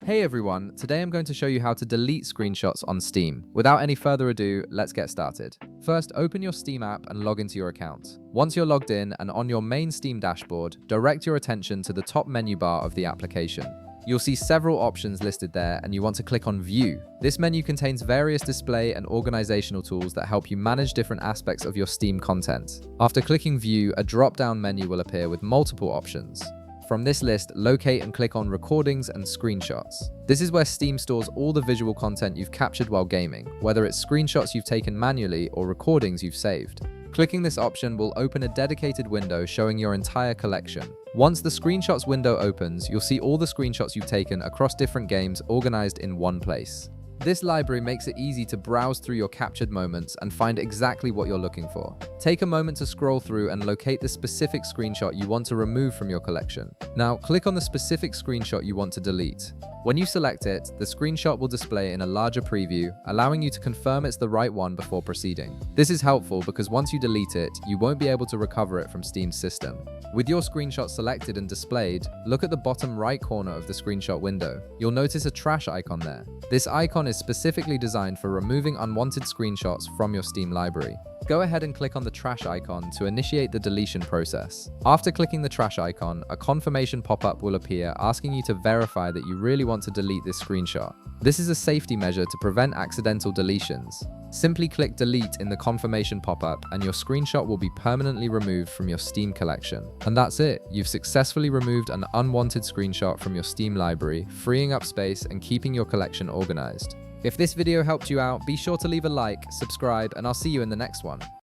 Hey everyone, today I'm going to show you how to delete screenshots on Steam. Without any further ado, let's get started. First, open your Steam app and log into your account. Once you're logged in and on your main Steam dashboard, direct your attention to the top menu bar of the application. You'll see several options listed there and you want to click on View. This menu contains various display and organizational tools that help you manage different aspects of your Steam content. After clicking View, a drop-down menu will appear with multiple options. From this list, locate and click on Recordings and Screenshots. This is where Steam stores all the visual content you've captured while gaming, whether it's screenshots you've taken manually or recordings you've saved. Clicking this option will open a dedicated window showing your entire collection. Once the Screenshots window opens, you'll see all the screenshots you've taken across different games organized in one place. This library makes it easy to browse through your captured moments and find exactly what you're looking for. Take a moment to scroll through and locate the specific screenshot you want to remove from your collection. Now, click on the specific screenshot you want to delete. When you select it, the screenshot will display in a larger preview, allowing you to confirm it's the right one before proceeding. This is helpful because once you delete it, you won't be able to recover it from Steam's system. With your screenshot selected and displayed, look at the bottom right corner of the screenshot window. You'll notice a trash icon there. This icon is specifically designed for removing unwanted screenshots from your Steam library. Go ahead and click on the trash icon to initiate the deletion process. After clicking the trash icon, a confirmation pop-up will appear asking you to verify that you really want to delete this screenshot. This is a safety measure to prevent accidental deletions. Simply click delete in the confirmation pop-up and your screenshot will be permanently removed from your Steam collection. And that's it. You've successfully removed an unwanted screenshot from your Steam library, freeing up space and keeping your collection organized. If this video helped you out, be sure to leave a like, subscribe, and I'll see you in the next one.